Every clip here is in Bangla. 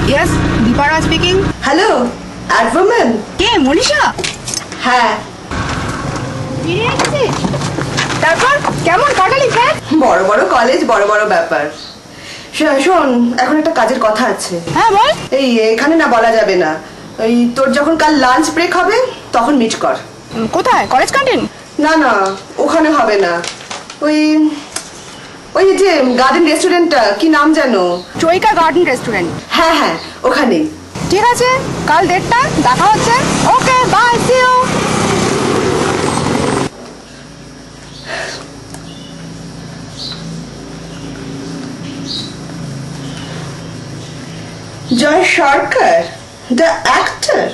Yes, Deepara speaking. Hello, Adwoman. কে মনীষা? হ্যাঁ। ফিরে এসেছিস? তারপর কেমন কাটালি স্যার? বড় বড় কলেজ, বড় বড় ব্যাপার। শোন, এখন একটা কাজের কথা আছে। হ্যাঁ বল। এই এখানে না বলা যাবে না। ওই তোর যখন কাল লাঞ্চ ব্রেক হবে তখন মিট কর। কোথায়? College canteen? না না, ওখানে হবে না। ওই ওই যে গার্ডেন রেস্টুরেন্টটা, কি নাম জানো? Chaika garden restaurant. হ্যাঁ হ্যাঁ, ওখানেই। ঠিক আছে, কাল 1:30 দেখা হচ্ছে। Okay, bye, see you. Joy Sarkar, the actor.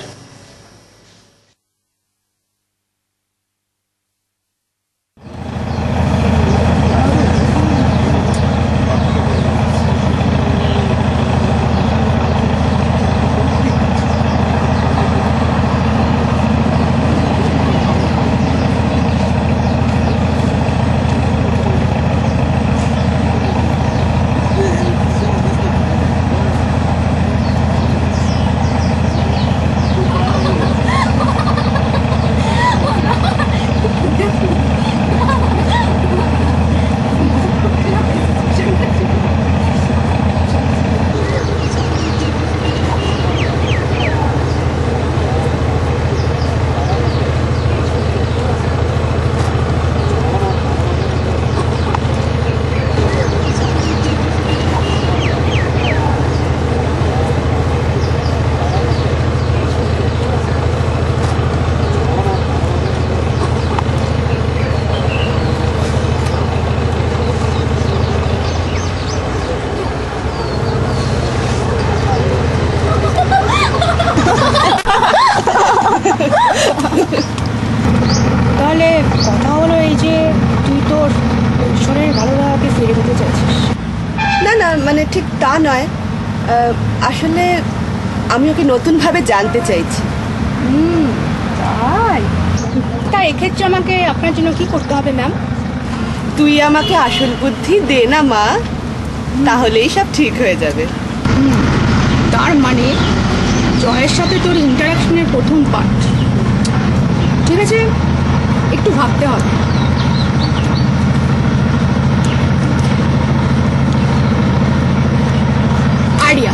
তাহলে কথা হলো এই যে তুই তোর ঈশ্বরের ভালো লাগাকে ফিরে পেতে চাইছিস। না না, মানে ঠিক তা নয়। আসলে আমি ওকে নতুনভাবে জানতে চাইছি। তাই? তাই এক্ষেত্রে আমাকে আপনার জন্য কি করতে হবে ম্যাম? তুই আমাকে আসল বুদ্ধি দে না মা, তাহলেই সব ঠিক হয়ে যাবে। তার মানে জয়ের সাথে তোর ইন্টারাকশনের প্রথম পার্ট। ঠিক আছে, একটু ভাবতে হবে। আইডিয়া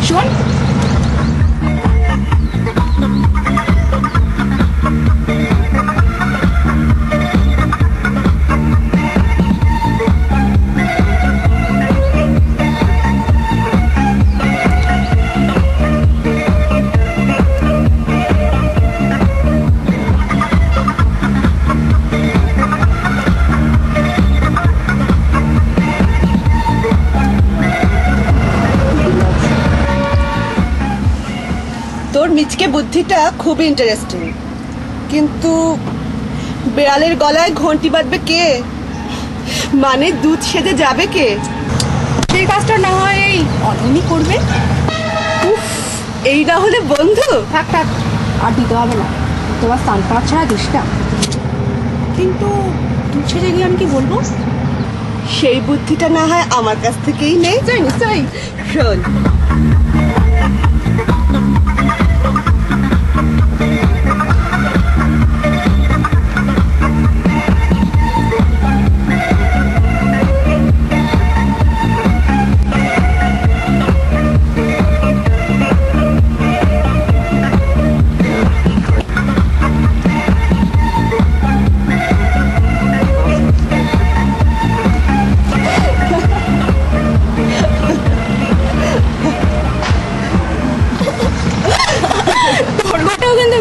শোন। তোর মিচকে বুদ্ধিটা খুব ইন্টারেস্টিং, কিন্তু বেড়ালের গলায় ঘন্টি বাঁধবে কে? মানে দুধ সেজে যাবে কে? সেই কাজটা না হয় এই অনন্যই করবে। উফ, এই না হলে বন্ধু। থাক থাক, আর দিতে হবে না। তোমার সানফ্লাওয়ার ছাড়া দিস না। কিন্তু দুধ ছেড়ে গিয়ে আমি কি বলবো? সেই বুদ্ধিটা না হয় আমার কাছ থেকেই নেই। নিশ্চয়ই। শোন,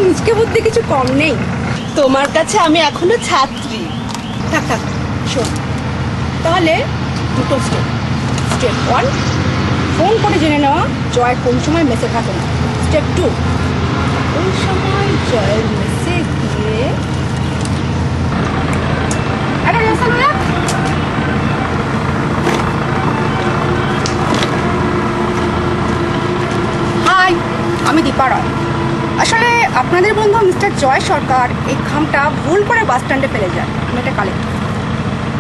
মিচকে বুদ্ধি কিছু কম নেই। তোমার কাছে আমি এখনো ছাত্রী। থাক থাক, শোন তাহলে দুটো স্টেপ। স্টেপ 1, ফোন করে জেনে নেওয়া জয় কোন সময় মেসে থাকে না। স্টেপ 2, ওই সময় জয়ের মেসে গিয়ে হাই, আমি দীপা রায়। আসলে আপনাদের বন্ধু মিস্টার জয় সরকার এই খামটা ভুল করে বাস স্ট্যান্ডে ফেলে যায়। আমি একটা কালেক্টর।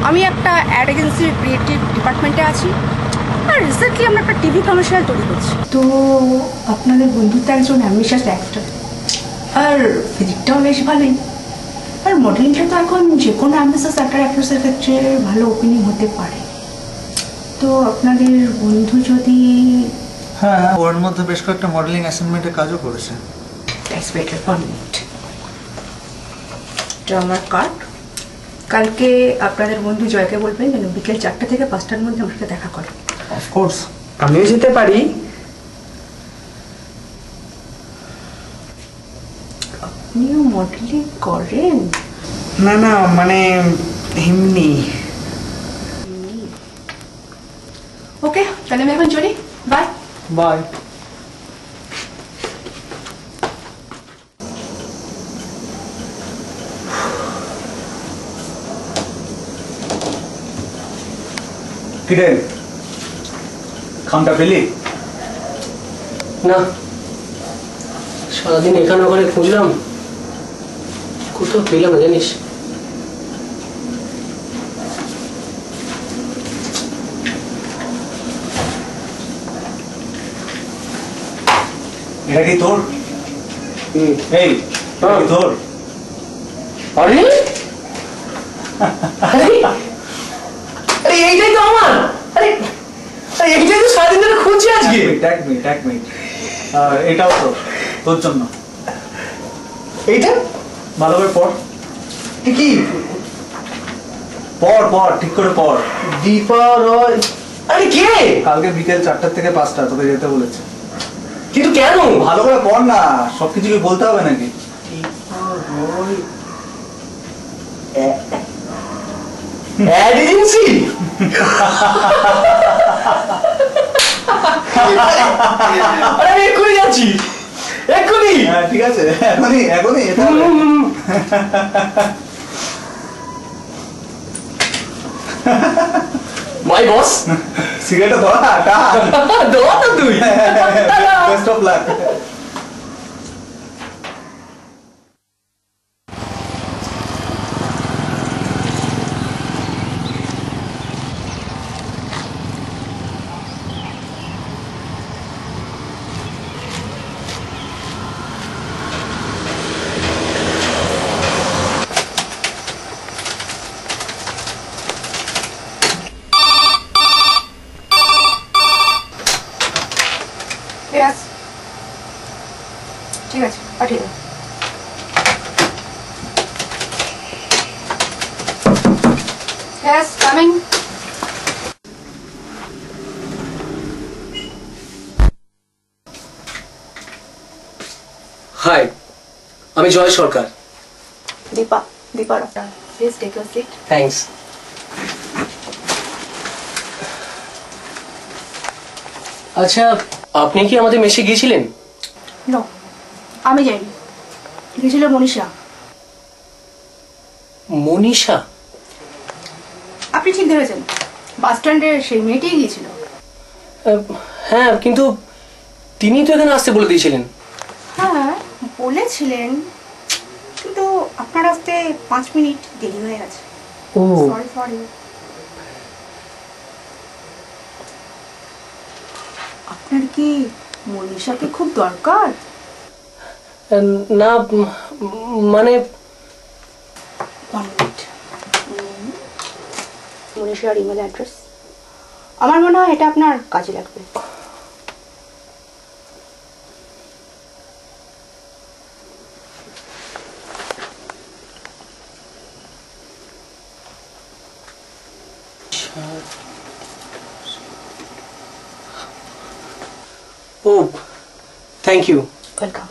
আমি একটা অ্যাড এজেন্সির ক্রিয়েটিভ ডিপার্টমেন্টে আছি। আর রিসেন্টলি আমরা একটা টিভি কমার্শিয়াল তৈরি করছি। তো আপনাদের বন্ধুত্ব একজন অ্যাম্বিশাস অ্যাক্টর, আর ফিজিকটাও বেশ ভালোই। আর মডেলিংটা তো এখন যে কোনো অ্যাম্বিশাস অ্যাক্টর অ্যাক্ট্রেসের ক্ষেত্রে ভালো ওপেনিং হতে পারে। তো আপনাদের বন্ধু যদি... হ্যাঁ, ওর মধ্যে বেশ কয়েকটা মডেলিং অ্যাসাইনমেন্টের কাজও করেছে। That's better for me. এটা আমার কার্ড। কালকে আপনাদের বন্ধু জয়কে বলবেন যেন বিকেল 4টা থেকে 5টার মধ্যে আমার সাথে দেখা করে। অফকোর্স। আমিও যেতে পারি। আপনিও মডেলিং করেন? না না, মানে এমনি। ওকে, তাহলে আমি এখন চলি। Bye bye. কিরে, খামটা পেলি? না, সারাদিন এখানে ওখানে খুঁজলাম, কোথাও পেলাম না জানিস। এটা কি তোর? এই এটা কি তোর? আরে আরে আরে এইটাই তো আমার। আরে আরে এইটাই তো সারাদিন ধরে খুঁজছি আজকে। এক মিনিট। আর এটাও তো তোর জন্য। এইটা ভালো করে পড়। কি? পড় ঠিক করে পড়। দীপা রয়। আরে কে? কালকে বিকেল 4টা থেকে 5টা তোকে যেতে বলেছে। কিন্তু কেন? ভালো করে পড় না, সবকিছু কি বলতে হবে নাকি? দীপা রয় অ্যাড এজেন্সি। আরে আমি এক্ষুনি যাচ্ছি, এক্ষুনি। হ্যাঁ ঠিক আছে, এখনই এটা মাই বস। সিগারেটটা ধরা ধর না তুই। Best of luck. ঠিক আছে, পাঠিয়ে দাও। Yes, coming. হাই, আমি Joy Sarkar. Dipa please take your seat. Thanks. আচ্ছা, আপনি কি আমাদের মেসে গিয়েছিলেন? নো, আমি যাইনি, গেছিল মনীষা। মনীষা? আপনি ঠিক ধরেছেন, বাস স্ট্যান্ডে সেই মেয়েটিই গিয়েছিল। হ্যাঁ, কিন্তু তিনি তো এখানে আসতে বলে দিয়েছিলেন। হ্যাঁ বলেছিলেন, কিন্তু আপনার আসতে 5 মিনিট দেরি হয়ে গেছে। ও সরি। আপনার কি মনীষাকে খুব দরকার? না, মানে 1 মিনিট। মনীষার ইমেল অ্যাড্রেস, আমার মনে হয় এটা আপনার কাজে লাগবে। ও, থ্যাংক ইউ। ওয়েলকাম।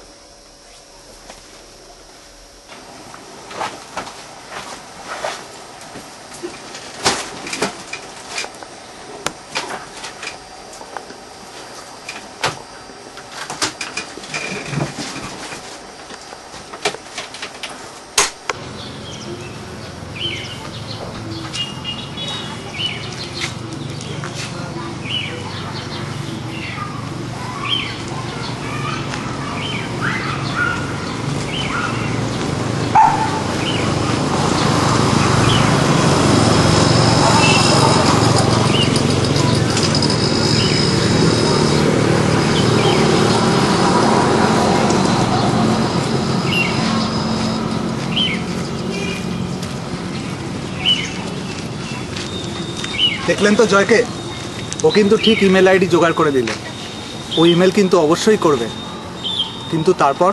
দেখলেন তো জয়কে, ও কিন্তু ঠিক ইমেল আইডি জোগাড় করে দিল। ও ইমেল কিন্তু অবশ্যই করবে, কিন্তু তারপর